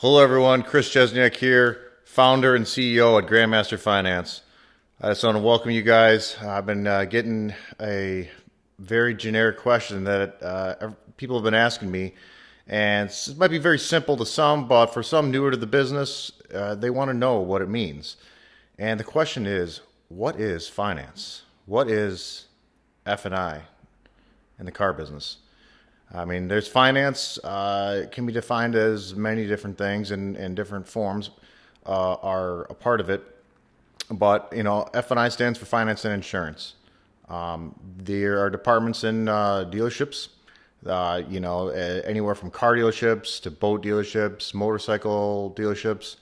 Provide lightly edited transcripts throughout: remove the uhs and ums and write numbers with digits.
Hello, everyone. Chris Chesniak here, founder and CEO at Grandmaster Finance. I just want to welcome you guys. I've been getting a very generic question that people have been asking me, and it might be very simple to some, but for some newer to the business, they want to know what it means. And the question is, what is finance? What is F&I in the car business? I mean, there's finance, can be defined as many different things and different forms are a part of it. But, F&I stands for finance and insurance. There are departments in dealerships, anywhere from car dealerships to boat dealerships, motorcycle dealerships,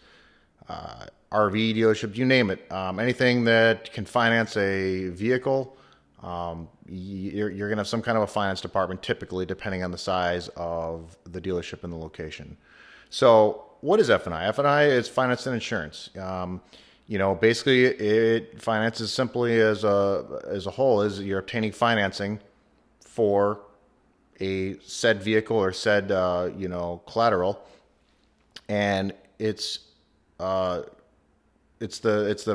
RV dealerships, you name it. Anything that can finance a vehicle, you're going to have some kind of a finance department, typically, depending on the size of the dealership and the location. So what is F&I? F&I is finance and insurance. Basically it finances simply as a whole is you're obtaining financing for a said vehicle or said, collateral. And it's the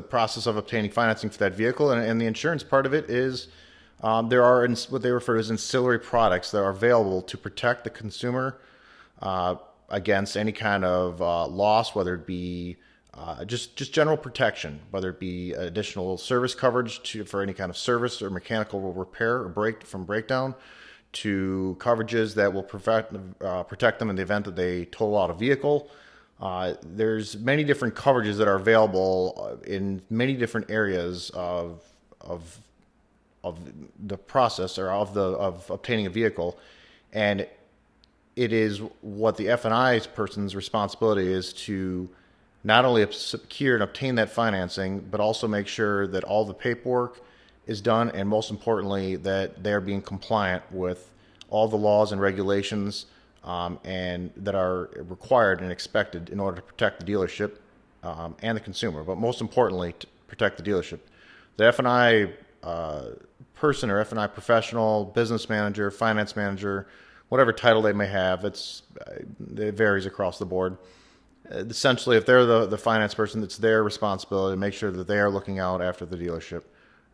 process of obtaining financing for that vehicle, and the insurance part of it is there are what they refer to as ancillary products that are available to protect the consumer against any kind of loss, whether it be just general protection, whether it be additional service coverage for any kind of service or mechanical repair or breakdown, to coverages that will protect them in the event that they total out a vehicle. There's many different coverages that are available in many different areas of the process or of obtaining a vehicle, and it is what the F&I person's responsibility is to not only secure and obtain that financing, but also make sure that all the paperwork is done, and most importantly, that they're being compliant with all the laws and regulations and that are required and expected in order to protect the dealership and the consumer, but most importantly, to protect the dealership. The F&I person or F&I professional, business manager, finance manager, whatever title they may have, it varies across the board. Essentially, if they're the finance person, it's their responsibility to make sure that they are looking out after the dealership.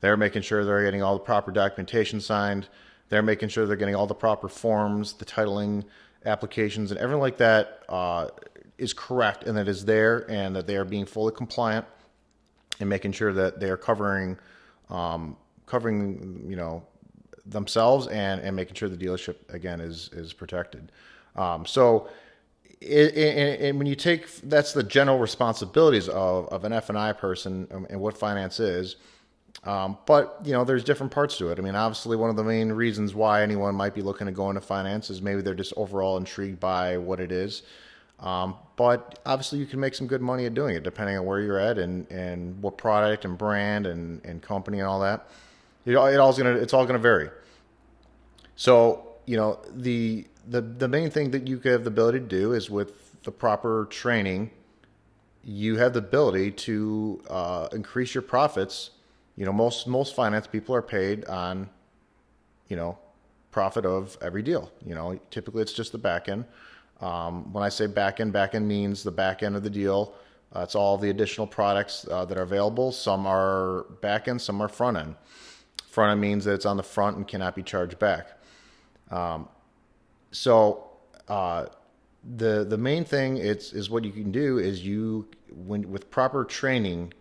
They're making sure they're getting all the proper documentation signed. They're making sure they're getting all the proper forms, the titling applications, and everything like that is correct and that is there, and that they are being fully compliant and making sure that they are covering themselves and making sure the dealership again is protected. So when you take, that's the general responsibilities of an F&I person and what finance is. But there's different parts to it. I mean, obviously one of the main reasons why anyone might be looking to go into finance is maybe they're just overall intrigued by what it is. But obviously you can make some good money at doing it, depending on where you're at and what product and brand and company and all that. It's all gonna vary. So, the main thing that you have the ability to do is, with the proper training, you have the ability to increase your profits. Most finance people are paid on, profit of every deal. Typically it's just the back end. When I say back end means the back end of the deal. It's all the additional products that are available. Some are back end, some are front end. Front end means that it's on the front and cannot be charged back. So the main thing is what you can do is with proper training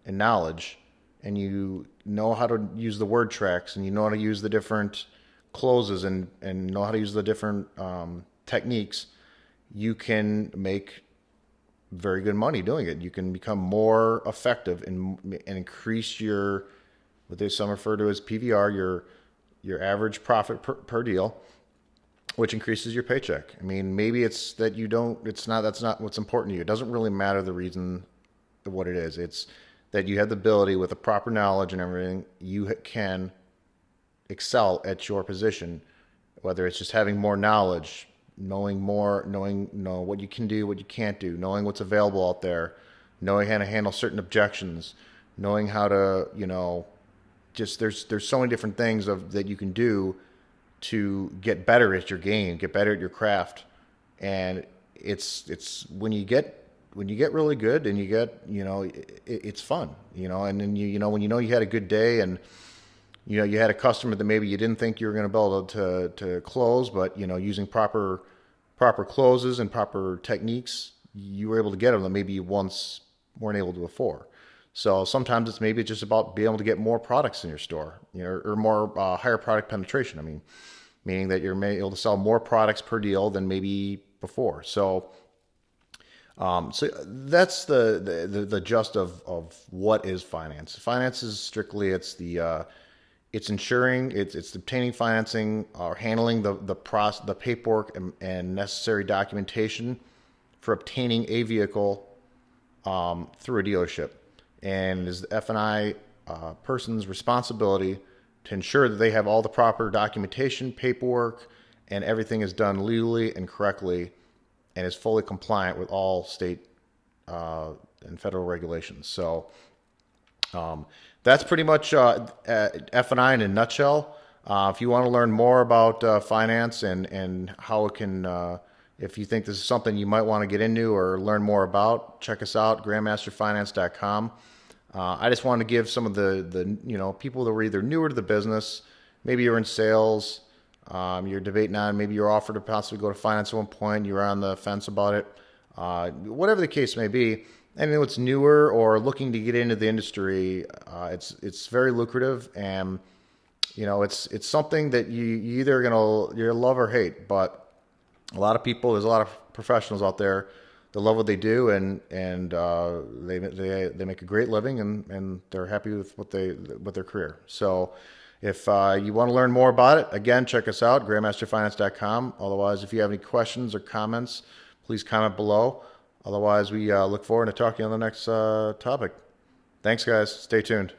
and knowledge, and you know how to use the word tracks, and you know how to use the different closes and know how to use the different techniques, you can make very good money doing it. You can become more effective and increase your, what some refer to as PVR, your average profit per deal, which increases your paycheck. I mean, maybe it's that that's not what's important to you. It doesn't really matter the reason what it is. It's that you have the ability, with the proper knowledge and everything, you can excel at your position, whether it's just having more knowledge, knowing what you can do, what you can't do, knowing what's available out there, knowing how to handle certain objections, knowing how to, just there's so many different things that you can do to get better at your game, get better at your craft. And it's when you get really good and you get, it's fun, and then when you had a good day and you had a customer that maybe you didn't think you were going to be able to close, but using proper closes and proper techniques, you were able to get them that maybe you once weren't able to before. So sometimes it's maybe just about being able to get more products in your store, or more higher product penetration. I mean, meaning that you're able to sell more products per deal than maybe before. So that's the gist of what is finance. Finance is strictly it's ensuring, it's obtaining financing, or handling the paperwork and necessary documentation for obtaining a vehicle through a dealership, and it is the F&I person's responsibility to ensure that they have all the proper documentation, paperwork, and everything is done legally and correctly, and is fully compliant with all state and federal regulations. So that's pretty much F&I in a nutshell. If you want to learn more about finance and how it can, if you think this is something you might want to get into or learn more about, check us out, grandmasterfinance.com. I just wanted to give some of the people that were either newer to the business, maybe you're in sales, you're debating on, maybe you're offered to possibly go to finance at one point, you're on the fence about it, whatever the case may be. Anyone that's newer or looking to get into the industry, it's very lucrative, and it's something that you either you're love or hate. But a lot of people, there's a lot of professionals out there that love what they do, and they make a great living, and they're happy with with their career. So if you want to learn more about it, again, check us out, grandmasterfinance.com. Otherwise, if you have any questions or comments, please comment below. Otherwise, we look forward to talking on the next topic. Thanks, guys. Stay tuned.